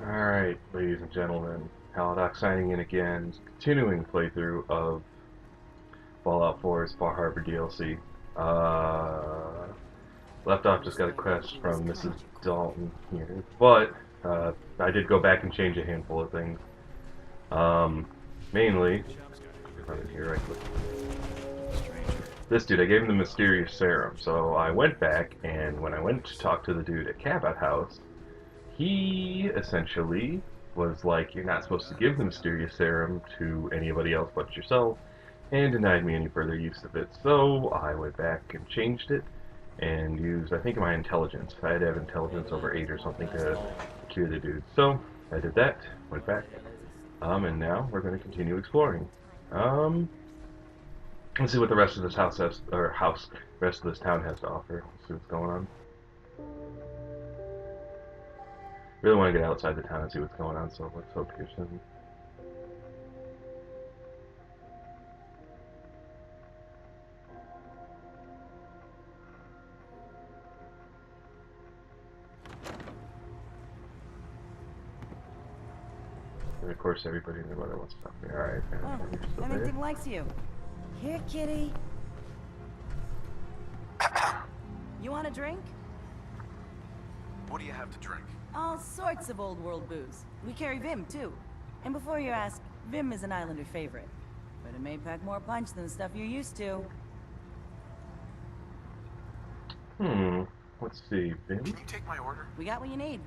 Alright, ladies and gentlemen, Haladoc signing in again, continuing playthrough of Fallout 4's Fah Harhbah DLC. Left off, just got a quest from Mrs. Dalton here, but I did go back and change a handful of things. Mainly, run in here right quick. This dude, I gave him the mysterious serum, so I went back, and when I went to talk to the dude at Cabot House, he essentially was like, you're not supposed to give the mysterious serum to anybody else but yourself, and denied me any further use of it. So I went back and changed it, and used, I think, my intelligence. I had to have intelligence over 8 or something to cure the dude. So I did that, went back, and now we're going to continue exploring. Let's see what the rest of this rest of this town has to offer. Let's see what's going on. Really want to get outside the town and see what's going on, so let's hope here's some. And of course, everybody in the weather wants to talk to me. Alright, anything likes you. Here, kitty. You want a drink? What do you have to drink? All sorts of old world booze. We carry Vim, too. And before you ask, Vim is an Islander favorite. But it may pack more punch than the stuff you're used to. Let's see, Vim? Can you take my order? We got what you need.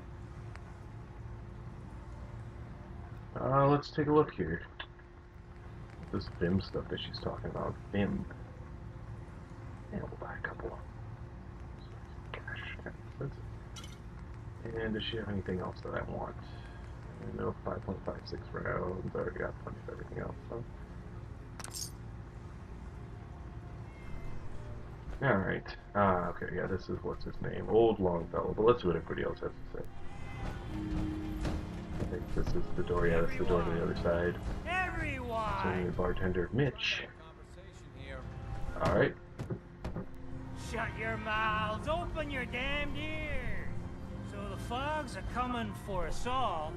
Let's take a look here. This Vim stuff that she's talking about. Vim. And we'll buy a couple. Gosh, and does she have anything else that I want? No, 5.56 rounds. I already got plenty of everything else. So. Alright. Okay, yeah, this is what's his name. Old Longfellow. But let's see what everybody else has to say. I think this is the door. Yeah, that's the door to the other side. It's only the bartender, Mitch. Alright. Shut your mouths, open your damned ears. So the fogs are coming for us all,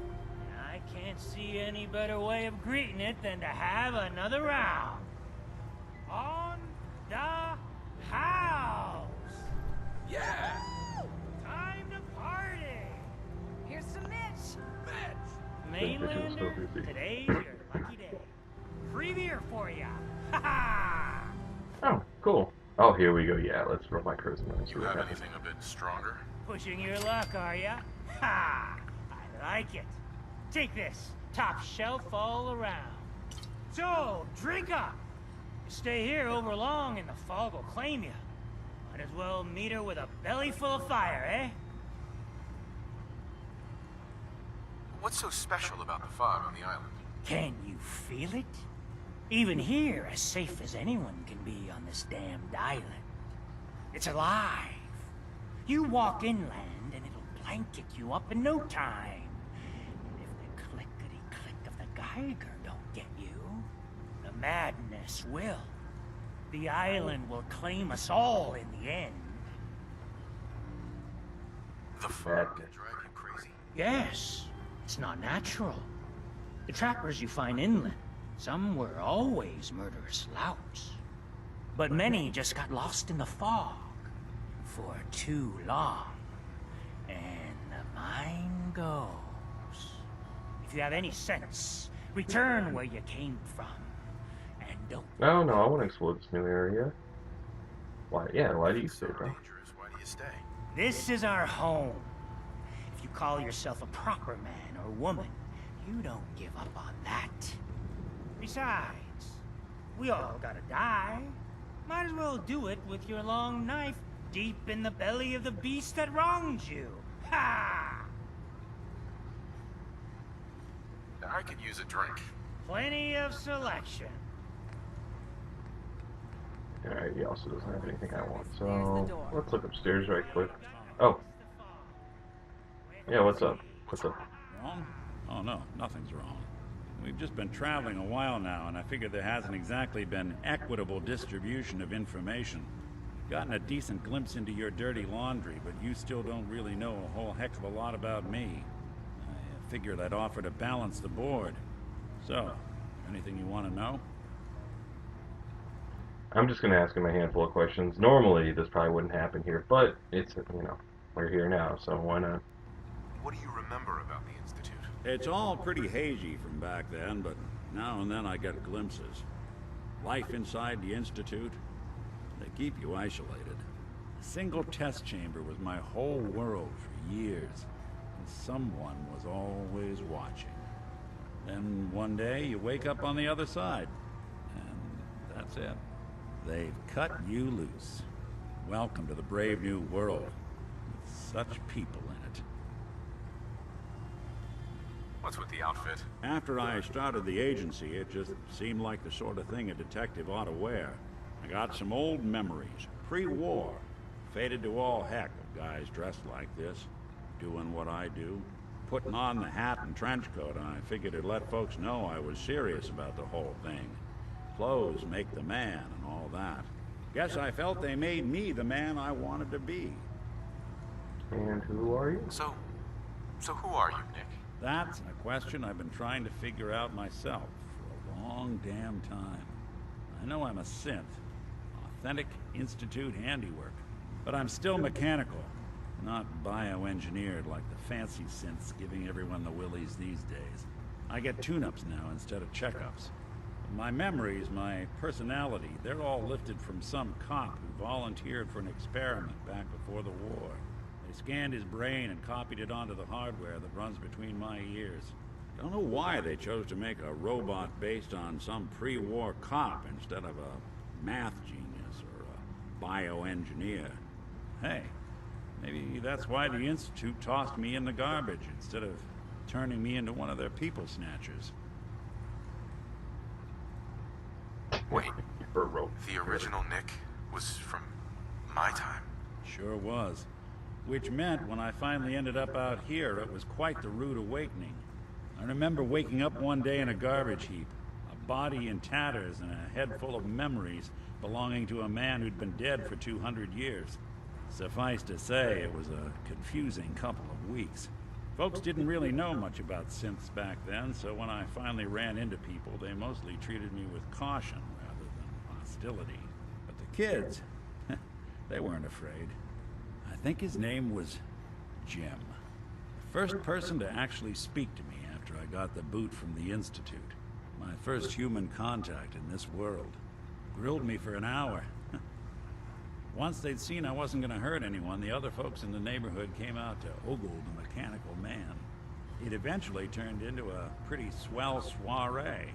and I can't see any better way of greeting it than to have another round. On the house! Yeah! Time to party! Here's some Mitch. Mainlander, today's your lucky day. Free beer for ya! Ha ha! Oh, cool. Oh, here we go. Yeah, let's roll my charisma. You have anything a bit stronger? Pushing your luck, are ya? Ha! I like it. Take this, top shelf all around. So, drink up. You stay here over long and the fog will claim you. Might as well meet her with a belly full of fire, eh? What's so special about the fog on the island? Can you feel it? Even here, as safe as anyone can be on this damned island. It's alive. You walk inland and it'll blanket you up in no time. And if the clickety-click of the Geiger don't get you, the madness will. The island will claim us all in the end. The fog can drive you crazy. Yes, it's not natural. The trappers you find inland, some were always murderous louts. But many just got lost in the fog for too long. And the mind goes. If you have any sense, return where you came from. And don't... No, I want to explore this new area. Why? Yeah, why do you stay, bro? Dangerous. Why do you stay? This is our home. If you call yourself a proper man or woman, you don't give up on that. Besides, we all gotta die. Might as well do it with your long knife deep in the belly of the beast that wronged you. Ha! I could use a drink. Plenty of selection. Alright, he also doesn't have anything I want, Here's so the door. let's look upstairs right quick. Oh. Yeah, what's up? What's up? Wrong? Oh no, nothing's wrong. We've just been traveling a while now, and I figured there hasn't exactly been equitable distribution of information. Gotten a decent glimpse into your dirty laundry, but you still don't really know a whole heck of a lot about me. I figured I'd offer to balance the board. So, anything you want to know? I'm just going to ask him a handful of questions. Normally, this probably wouldn't happen here, but it's, we're here now, so why not? What do you remember about the Institute? It's all pretty hazy from back then, but now and then I get glimpses. Life inside the Institute, they keep you isolated. A single test chamber was my whole world for years, and someone was always watching. Then one day you wake up on the other side, and that's it. They've cut you loose. Welcome to the brave new world, with such people in it. What's with the outfit? After I started the agency, it just seemed like the sort of thing a detective ought to wear. I got some old memories, pre-war. Faded to all heck of guys dressed like this, doing what I do. Putting on the hat and trench coat, and I figured it'd let folks know I was serious about the whole thing. Clothes make the man and all that. Guess I felt they made me the man I wanted to be. And who are you? So who are you, Nick? That's a question I've been trying to figure out myself for a long damn time. I know I'm a synth, authentic Institute handiwork, but I'm still mechanical, not bioengineered like the fancy synths giving everyone the willies these days. I get tune-ups now instead of checkups. My memories, my personality, they're all lifted from some cop who volunteered for an experiment back before the war. They scanned his brain and copied it onto the hardware that runs between my ears. Don't know why they chose to make a robot based on some pre-war cop instead of a math genius or a bioengineer. Hey, maybe that's why the Institute tossed me in the garbage instead of turning me into one of their people snatchers. Wait, the original Nick was from my time? Sure was. Which meant when I finally ended up out here, it was quite the rude awakening. I remember waking up one day in a garbage heap, a body in tatters and a head full of memories belonging to a man who'd been dead for 200 years. Suffice to say, it was a confusing couple of weeks. Folks didn't really know much about synths back then, so when I finally ran into people, they mostly treated me with caution rather than hostility. But the kids, they weren't afraid. I think his name was Jim. The first person to actually speak to me after I got the boot from the Institute. My first human contact in this world. Grilled me for an hour. Once they'd seen I wasn't going to hurt anyone, the other folks in the neighborhood came out to ogle the mechanical man. It eventually turned into a pretty swell soiree.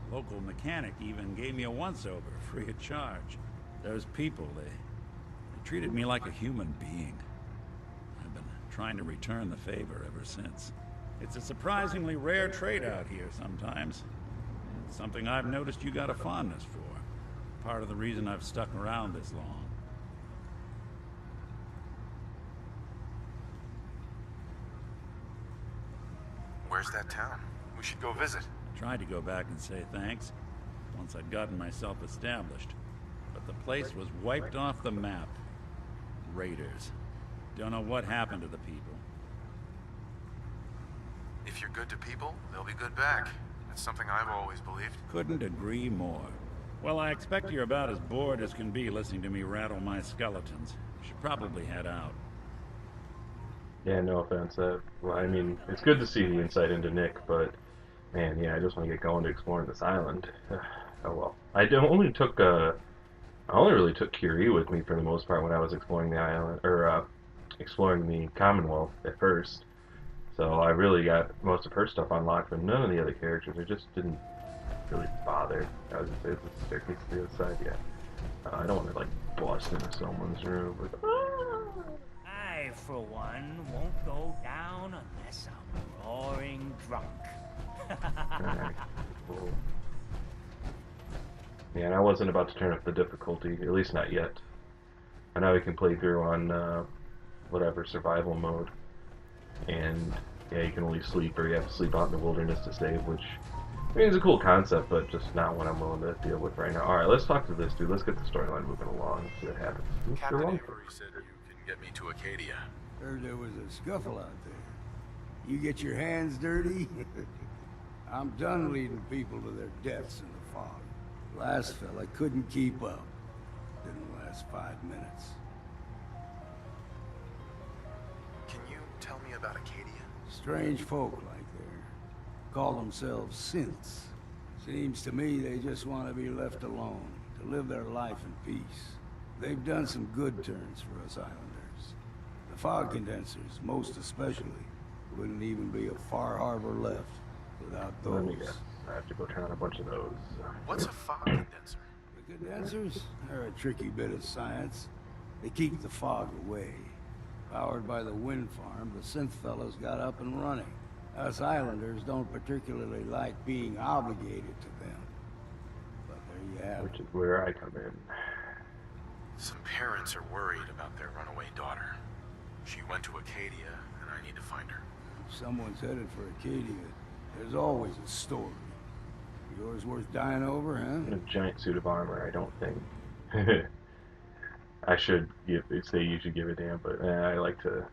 The local mechanic even gave me a once-over, free of charge. Those people, they treated me like a human being. I've been trying to return the favor ever since. It's a surprisingly rare trait out here sometimes. It's something I've noticed you got a fondness for. Part of the reason I've stuck around this long. Where's that town? We should go visit. I tried to go back and say thanks, once I'd gotten myself established. But the place was wiped off the map. Raiders. Don't know what happened to the people. If you're good to people, they'll be good back. That's something I've always believed. Couldn't agree more. Well, I expect you're about as bored as can be listening to me rattle my skeletons. Should probably head out. Yeah, no offense. Well, I mean, it's good to see the insight into Nick, but man, yeah, I just want to get going to exploring this island. Oh well. I only really took Curie with me for the most part when I was exploring the island, or exploring the Commonwealth at first. So I really got most of her stuff unlocked, but none of the other characters. I just didn't really bother. I was just, it's a staircase to the other side, yeah. I don't want to like bust into someone's room, but I, for one, won't go down unless I'm roaring drunk. alright, cool. Yeah, and I wasn't about to turn up the difficulty, at least not yet. I know we can play through on whatever survival mode, and yeah, you can only sleep, or you have to sleep out in the wilderness to save, which I mean, it's a cool concept, but just not what I'm willing to deal with right now. Alright, let's talk to this dude. Let's get the storyline moving along and see what happens. Captain Avery said you can get me to Acadia. Heard there was a scuffle out there. You get your hands dirty? I'm done leading people to their deaths in the fog. Last fella couldn't keep up. Didn't last 5 minutes. Can you tell me about Acadia? Strange folk like there. Call themselves synths. Seems to me they just want to be left alone, to live their life in peace. They've done some good turns for us islanders. The fog condensers, most especially, wouldn't even be a Fah Harhbah left without Let me those. guess. I have to go turn on a bunch of those. What's a fog condenser? The condensers? They're a tricky bit of science. They keep the fog away. Powered by the wind farm, the synth fellows got up and running. Us islanders don't particularly like being obligated to them. But there you have Which it. is where I come in. Some parents are worried about their runaway daughter. She went to Acadia, and I need to find her. If someone's headed for Acadia, there's always a story. Yours worth dying over, In huh? a giant suit of armor, I don't think. I should say you should give a damn, but I like to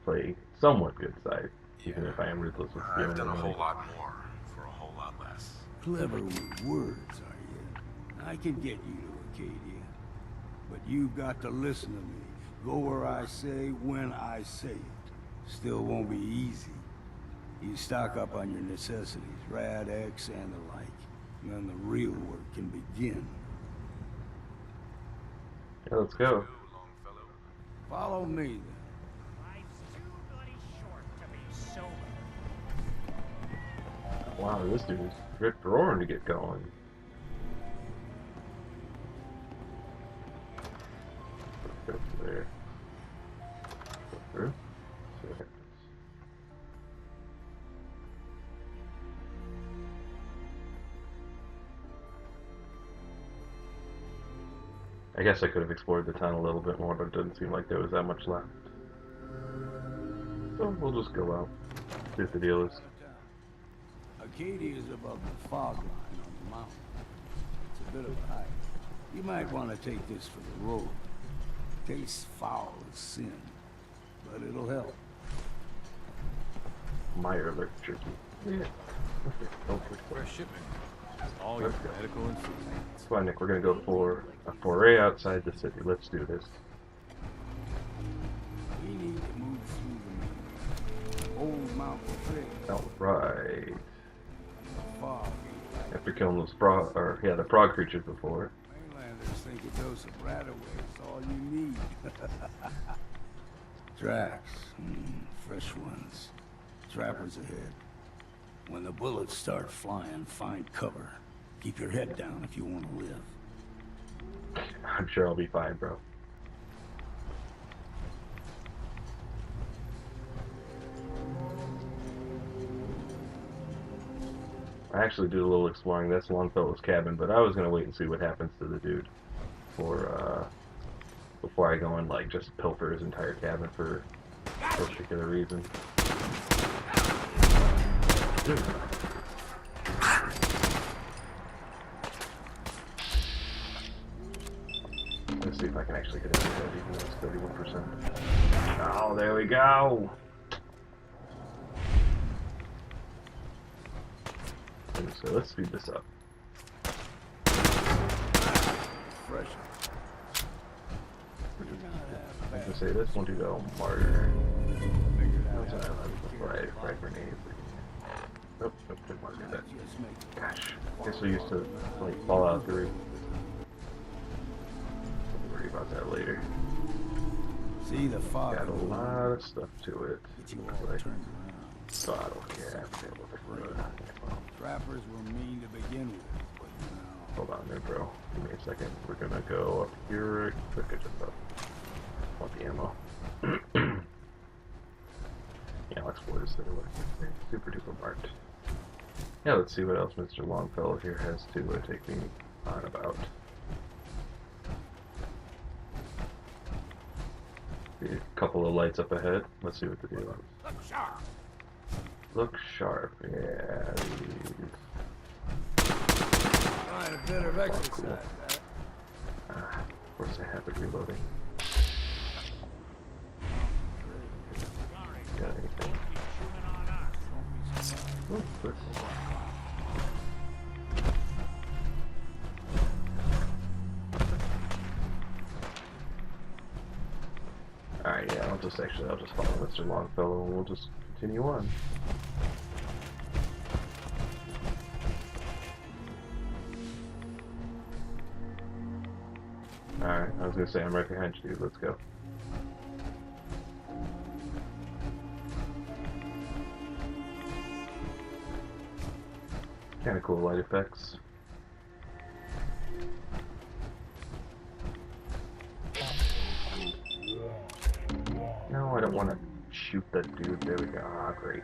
play somewhat good side, even if I am ruthless with I've stealing done a money. whole lot more for a whole lot less. Clever with words, are you? I can get you to Acadia. But you've got to listen to me. Go where I say, when I say it. Still won't be easy. You stock up on your necessities, Rad X and the like. And then the real work can begin. Yeah, let's go. Longfellow. Follow me, then. Life's too bloody short to be sober. Wow, this dude is ripped roaring to get going. Go through there. Go through. See what happens. I guess I could have explored the town a little bit more, but it doesn't seem like there was that much left. So we'll just go out, see what the deal is. Acadia is above the fog line on the mountain. It's a bit of a hike. You might want to take this for the road. Tastes foul as sin, but it'll help. Meyer alert jerky. Yeah. Okay. Fresh shipment. All your Let's go. medical and food. Come on, Nick. We're gonna go for a foray outside the city. Let's do this. We need to move through the old mountain trail. All right. The fog ain't After killing those the frog creatures before. Mainlanders think a dose of Radaway is all you need. Tracks. Fresh ones. Trappers ahead. When the bullets start flying, find cover. Keep your head down if you want to live. I'm sure I'll be fine, bro. I actually did a little exploring. That's Longfellow's cabin, but I was gonna wait and see what happens to the dude before I go and like just pilfer his entire cabin for no particular reason. Dude. Let's see if I can actually hit it with that, even though it's 31%. Oh, there we go! So let's speed this up. Fresh. I was gonna say this won't do go martyr. Right grenade. Nope, didn't want to do that. Gosh, I guess we used to like Fallout 3. We'll worry about that later. See the fog. Got a lot of stuff to it. Get you all Like turned around. bottle cap. Trappers were mean to begin with, but now Hold on there, bro. Give me a second. We're gonna go up here. Quick, I just want the ammo. Yeah, I'll explore this other way. Super duper marked. Yeah, let's see what else Mr. Longfellow here has to take me on about. See a couple of lights up ahead. Let's see what the deal is. Look sharp. Look sharp, yeah. find a bit of exercise. Of course I have it reloading. Got anything? quick. Alright, yeah, I'll just follow Mr. Longfellow and we'll just continue on. Alright, I was gonna say I'm right behind you, dude. Let's go. Kinda cool light effects. No, I don't want to shoot that dude. There we go. Ah, great.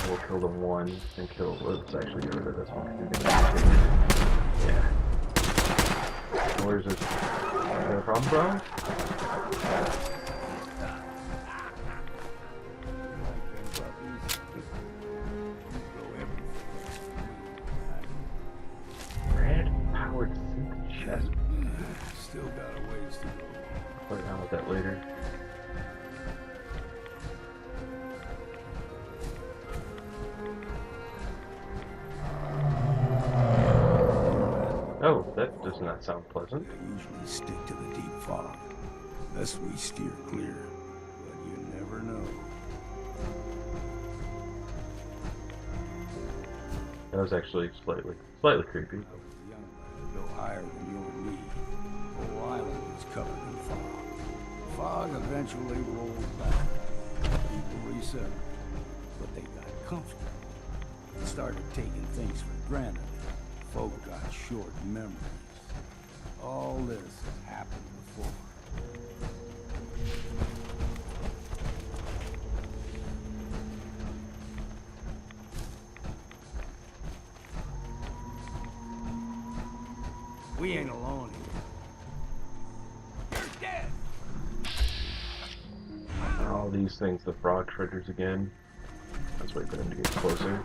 We'll kill the one and kill. Let's actually get rid of this one. Yeah. Where's this? Is there a problem, bro? Red-powered synth chest. Still got a ways to go. Play around with that later. Oh, that does not sound pleasant. They usually stick to the deep fog. Thus we steer clear. But you never know. That was actually slightly creepy. I was a young lad, no higher than you and me. The whole island was covered in fog. The fog eventually rolled back. People resettled. But they got comfortable. And started taking things for granted. Folk got short memories. All this has happened before. We ain't alone here. You're dead! All these things, the frog treasures again. Let's wait for them to get closer.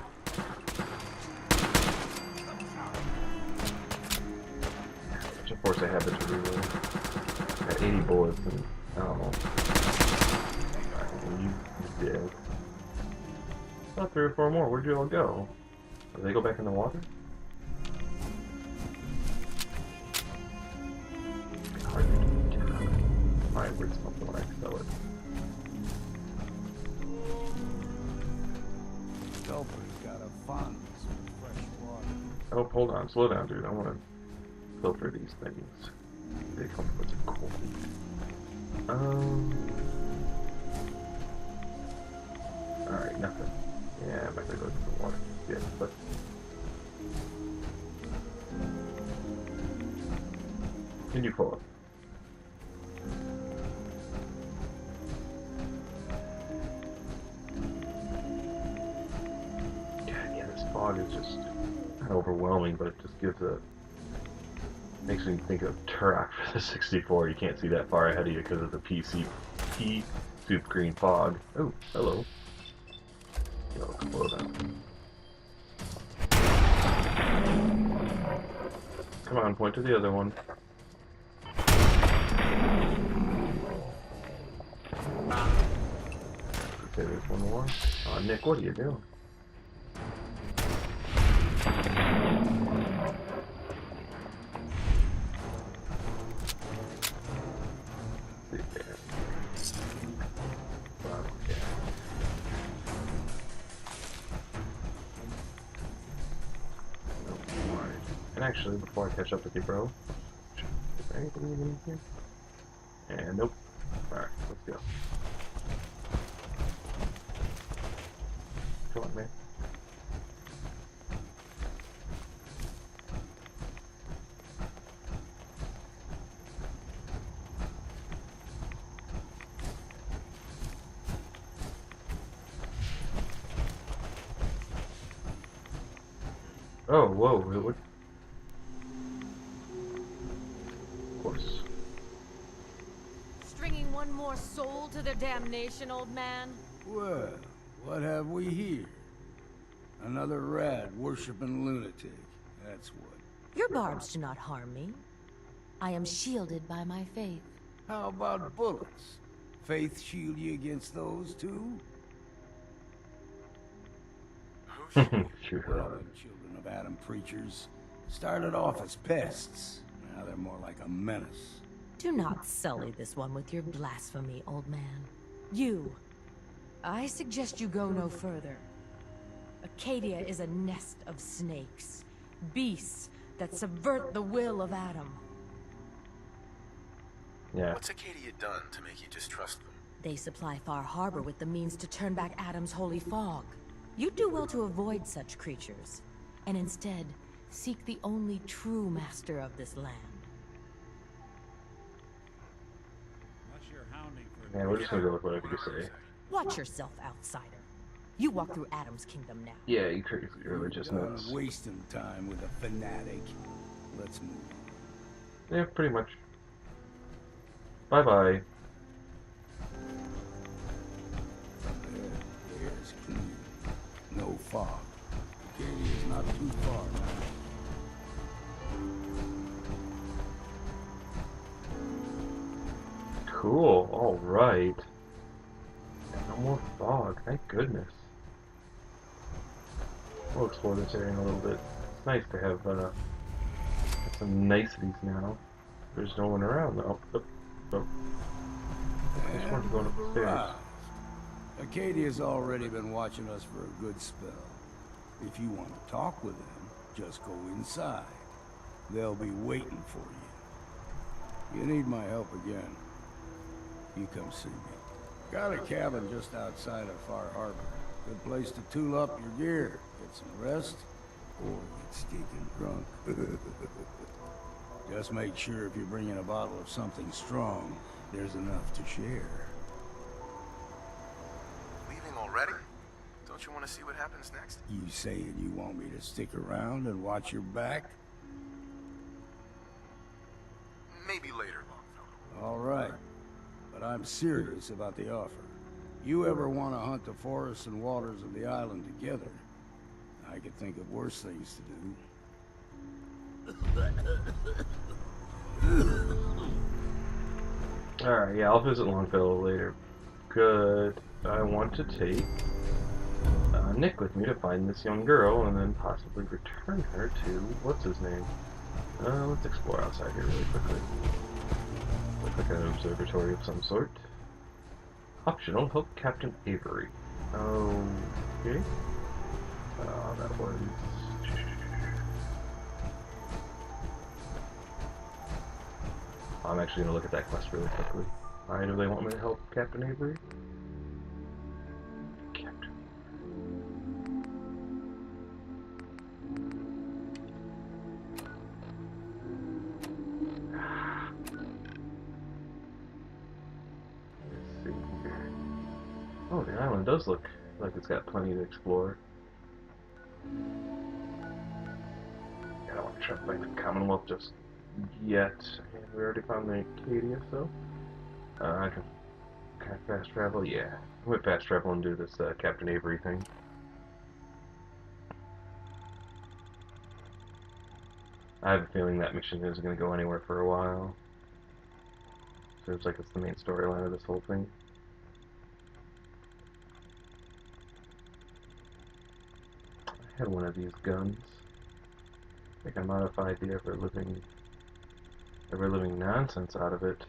Which of course I have to reload. Got 80 bullets and I don't know. You dead. Oh, 3 or 4 more. Where'd you all go? Did they go back in the water? Alright, where's something when I sell it? Sculper's got a fondness for fresh water. Oh, hold on. Slow down, dude. I want to filter these things. They come with some cool. Alright, nothing. Yeah, I'm not gonna go to the water. Yeah, but. Continue forward. Yeah, this fog is just not overwhelming, but it just gives a. Makes me think of Turok for the 64. You can't see that far ahead of you because of the pea soup green fog. Oh, hello. Yo, slow down. Come on, point to the other one. Okay, there's one more. Aw, Nick, what are you doing? And actually, before I catch up with you, bro, is there anything you need here? And nope. Alright, let's go. Come on, man. Oh, whoa, what? Of course. Stringing one more soul to their damnation, old man? Well, what have we here? Another rad worshipping lunatic. That's what. Your barbs do not harm me. I am shielded by my faith. How about bullets? Faith shield you against those too? Who Shoot Well, her. them children of Adam preachers started off as pests. Now they're more like a menace. Do not sully this one with your blasphemy, old man. You. I suggest you go no further. Acadia is a nest of snakes, beasts that subvert the will of Adam. Yeah. What's Acadia done to make you distrust them? They supply Fah Harhbah with the means to turn back Adam's holy fog. You'd do well to avoid such creatures, and instead seek the only true master of this land. Unless you're hounding for Yeah, we're just gonna go with whatever you say. Watch yourself, outsider. You walk through Adam's kingdom now. Yeah, you crazy religious Done nuts. wasting time with a fanatic. Let's move on. Yeah, pretty much. Bye-bye. The air is clean. No fog. Acadia's not too far now. Cool, alright. No more fog, thank goodness. We'll explore this area in a little bit. It's nice to have some niceties now. There's no one around though. Oh. I just wanted to go up the stairs. Arrived. Acadia's already been watching us for a good spell. If you want to talk with them, just go inside. They'll be waiting for you. You need my help again, you come see me. Got a cabin just outside of Fah Harhbah. Good place to tool up your gear, get some rest, or get stinking drunk. Just make sure if you're bringing a bottle of something strong, there's enough to share. Leaving already? Don't you want to see what happens next? You saying you want me to stick around and watch your back? Maybe later, Longfellow. All right, but I'm serious about the offer. You ever want to hunt the forests and waters of the island together, I could think of worse things to do. Alright, yeah, I'll visit Longfellow later. Good. I want to take Nick with me to find this young girl and then possibly return her to, what's his name? Let's explore outside here really quickly. Looks like an observatory of some sort. Optional, help Captain Avery. Okay. That was... I'm actually going to look at that quest really quickly. Why do they want me to help Captain Avery? Captain. Let's see here. Oh, the island does look like it's got plenty to explore. I don't want to try to find the Commonwealth just yet. And we already found the Acadia, so I can fast travel. Yeah, I'm gonna fast travel and do this Captain Avery thing. I have a feeling that mission isn't going to go anywhere for a while. Seems like it's the main storyline of this whole thing. I had one of these guns. I think I modified the ever-living nonsense out of it.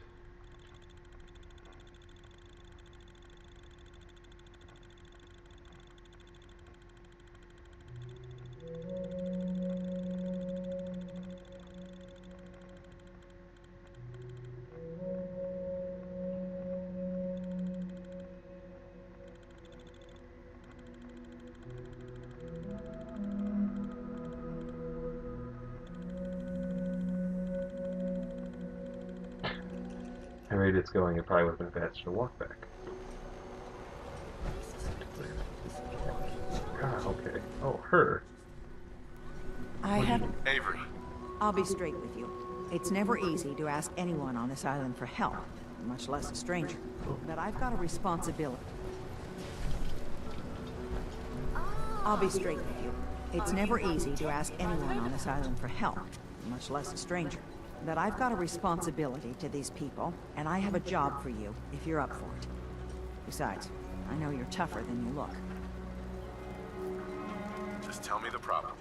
At the rate it's going, it probably would have been faster to walk back. Ah, okay. Oh, her. Avery. I'll be straight with you. It's never easy to ask anyone on this island for help, much less a stranger. But I've got a responsibility. I'll be straight with you. It's never easy to ask anyone on this island for help, much less a stranger. But I've got a responsibility to these people, and I have a job for you, if you're up for it. Besides, I know you're tougher than you look. Just tell me the problem.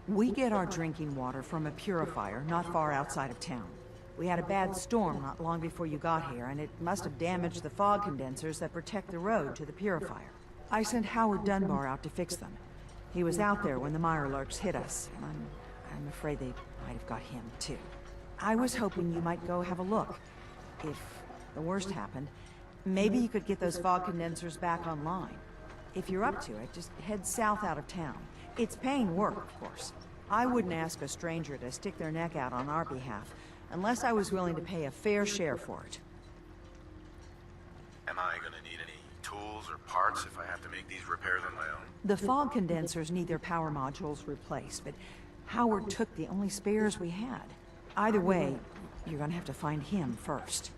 We get our drinking water from a purifier not far outside of town. We had a bad storm not long before you got here, and it must have damaged the fog condensers that protect the road to the purifier. I sent Howard Dunbar out to fix them. He was out there when the Mirelurks hit us, and I'm afraid they might have got him, too. I was hoping you might go have a look. If the worst happened, maybe you could get those fog condensers back online. If you're up to it, just head south out of town. It's paying work, of course. I wouldn't ask a stranger to stick their neck out on our behalf, unless I was willing to pay a fair share for it. Am I gonna need any tools or parts if I have to make these repairs on my own? The fog condensers need their power modules replaced, but Howard took the only spares we had. Either way, you're gonna have to find him first.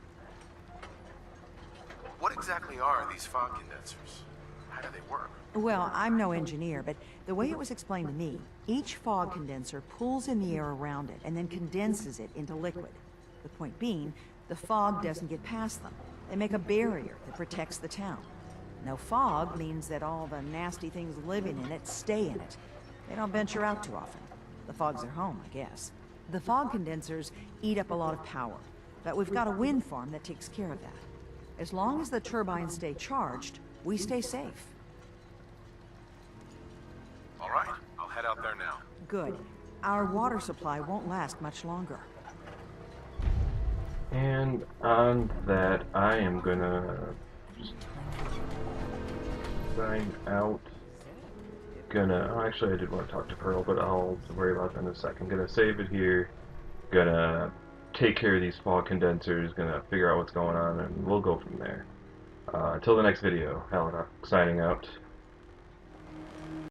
What exactly are these fog condensers? How do they work? Well, I'm no engineer, but the way it was explained to me, each fog condenser pulls in the air around it and then condenses it into liquid. The point being, the fog doesn't get past them. They make a barrier that protects the town. No fog means that all the nasty things living in it stay in it. They don't venture out too often. The fog's their home, I guess. The fog condensers eat up a lot of power, but we've got a wind farm that takes care of that. As long as the turbines stay charged, we stay safe. All right, I'll head out there now. Good. Our water supply won't last much longer. And on that, I am gonna sign out. Actually, I did want to talk to Pearl, but I'll worry about that in a second. Gonna save it here. Gonna take care of these fog condensers. Gonna figure out what's going on, and we'll go from there. Until the next video, Helena signing out.